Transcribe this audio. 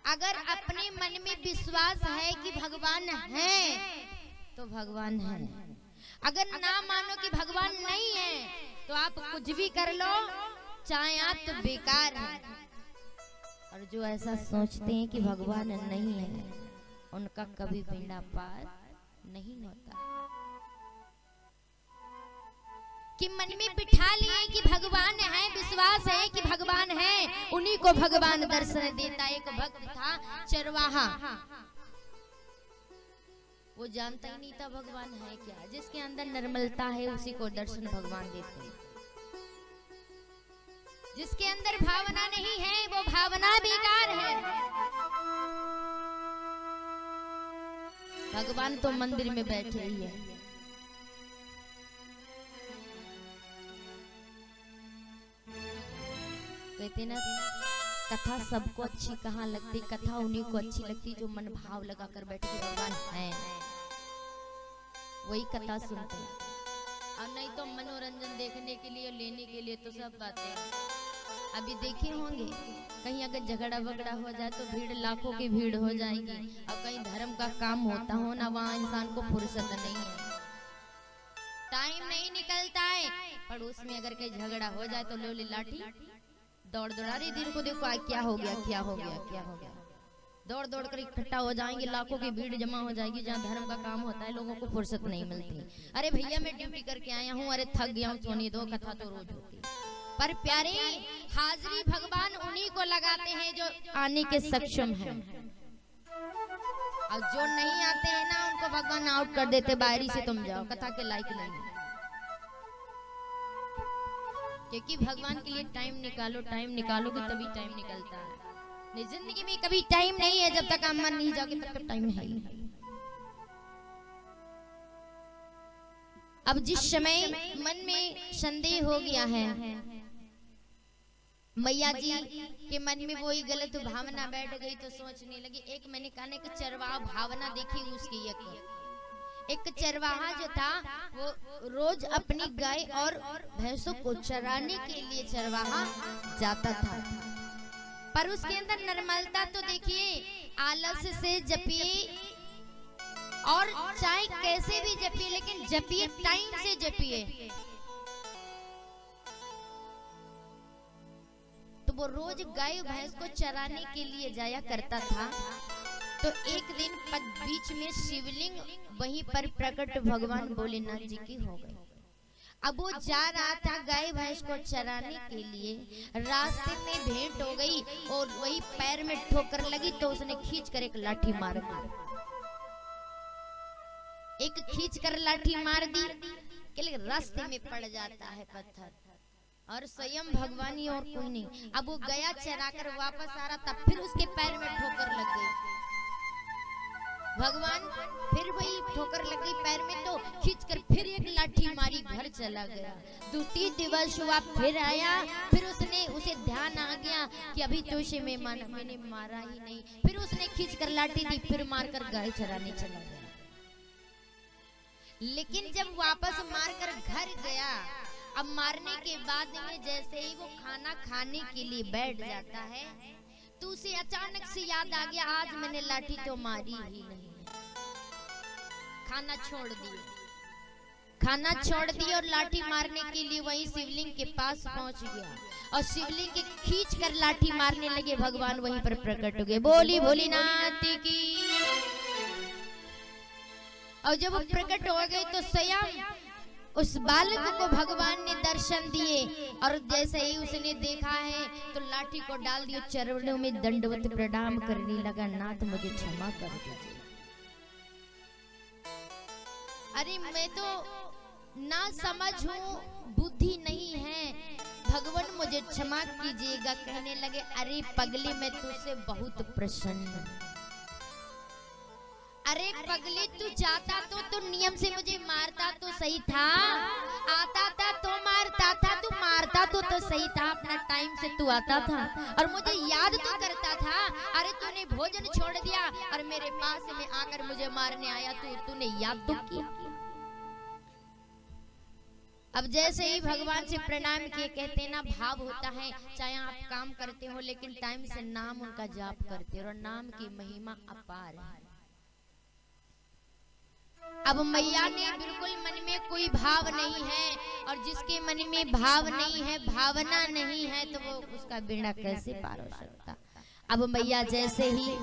अगर अपने मन में विश्वास है कि भगवान है तो भगवान है, अगर ना मानो कि भगवान नहीं है तो आप कुछ भी कर लो, चाहे आप तो बेकार है। और जो ऐसा सोचते हैं कि भगवान नहीं है उनका कभी बेड़ा पार नहीं होता। कि मन में बिठा लिए कि भगवान है, विश्वास है कि भगवान है, उन्हीं को भगवान दर्शन देता। एक भक्त था चरवाहा, वो जानता ही नहीं था भगवान है क्या। जिसके अंदर निर्मलता है उसी को दर्शन भगवान देते हैं। जिसके अंदर भावना नहीं है वो भावना बेकार है। भगवान तो मंदिर में बैठे ही है। कहते ना कथा सबको अच्छी कहाँ लगती, कथा उन्हीं को अच्छी लगती जो मन भाव लगा कर बैठे कि भगवान है, वही कथा सुनते हैं। और नहीं तो मनोरंजन देखने के लिए लेने के लिए तो सब बातें अभी देखे होंगे। कहीं अगर झगड़ा वगड़ा हो जाए तो भीड़, लाखों की भीड़ हो जाएगी। और कहीं धर्म का काम होता हो ना, वहाँ इंसान को फुर्सत नहीं है, टाइम नहीं निकलता है। पड़ोस में अगर कहीं झगड़ा हो जाए तो लो लाठी दौड़ दौड़ा रही, दिन को देखो क्या हो गया क्या हो गया क्या हो गया, दौड़ दौड़ कर इकट्ठा हो जाएंगे, लाखों की भीड़ जमा हो जाएगी। जहाँ धर्म का काम होता है लोगों को फुर्सत नहीं मिलती। अरे भैया मैं ड्यूटी करके आया हूँ, अरे थक गया हूँ, सोने दो, कथा तो रोज होती। पर प्यारे हाजिरी भगवान उन्हीं को लगाते हैं जो आने के सक्षम हैं, और जो नहीं आते हैं ना उनको भगवान आउट कर देते, बाहरी से तुम जाओ, कथा के लायक नहीं। क्योंकि भगवान के लिए टाइम निकालोगे तभी टाइम निकलता है। नहीं, जिंदगी में कभी टाइम नहीं है, जब तक आप मन नहीं जाओगे तब तक टाइम है ही। अब जिस समय मन में संदेह हो गया है, मैया जी के मन में वही गलत भावना बैठ गई तो सोचने लगी। एक मैंने कहने की चरवाहा भावना देखी उसकी। एक चरवाहा जो था वो रोज अपनी गाय और भैंसों को चराने के लिए चरवाहा जाता था, पर उसके अंदर निर्मलता तो देखिए, आलस से जपिए और चाहे कैसे भी जपिए, लेकिन जपिए टाइम से जपिए। तो वो रोज गाय भैंस को चराने के लिए जाया करता था। तो एक दिन बीच में शिवलिंग वहीं पर प्रकट भगवान भोलेनाथ जी की हो गई। अब वो जा रहा था गाय भैंस को चराने के लिए, रास्ते में भेंट हो गई और वही पैर में ठोकर लगी तो उसने खींच कर एक लाठी मार दी। एक खींच कर लाठी मार दी कि रास्ते में पड़ जाता है पत्थर, और स्वयं भगवान ही और कोई नहीं। अब वो गया चराकर वापस आ रहा था, फिर उसके पैर में ठोकर लग गई। भगवान फिर वही ठोकर लग गई पैर में, तो खींचकर फिर एक लाठी मारी, घर चला गया। दूसरी दिवस हुआ, फिर आया, फिर उसे ध्यान आ गया कि अभी तो उसे मैंने मारा ही नहीं। फिर उसने खींचकर लाठी दी, फिर मारकर गाय चराने चला गया। लेकिन जब वापस मारकर घर गया, अब मारने के बाद में जैसे ही वो खाना खाने के लिए बैठ जाता है तो उसे अचानक से याद आ गया, आज मैंने लाठी तो मारी ही नहीं। खाना छोड़ दी और लाठी मारने के लिए वहीं शिवलिंग के पास पहुंच गया, और शिवलिंग के खींच कर लाठी मारने लगे। भगवान वहीं पर प्रकट हो गए। बोली भोलेनाथ की। और जब वो प्रकट हो गए तो स्वयं उस बालक को भगवान ने दर्शन दिए, और जैसे ही उसने देखा है तो लाठी को डाल दिया, चरणों में दंडवत प्रणाम करने लगा, नाथ मुझे क्षमा कर दीजिए। अरे मैं तो ना समझ हूँ, बुद्धि नहीं है, भगवान मुझे क्षमा कीजिएगा। कहने लगे, अरे पगली मैं तुझसे बहुत प्रसन्न हूँ। अरे पगली तू चाहता तो नियम से मुझे मारता तो सही था, आता था तो मारता था, तू मारता तो सही था, अपना टाइम से तू आता था और मुझे याद तो करता था। अरे तूने भोजन छोड़ दिया और मेरे पास में आकर मुझे मारने आया, तूने याद तो किया। अब जैसे ही भगवान से प्रणाम किए, कहते ना भाव होता है चाहे आप काम करते हो लेकिन टाइम से नाम उनका जाप करते हो, और नाम की महिमा अपार है। अब मैया ने बिल्कुल मन में कोई भाव नहीं है, और जिसके मन में भाव नहीं है, भावना नहीं है, तो वो उसका बेड़ा कैसे पार हो सकता। अब मैया जैसे ही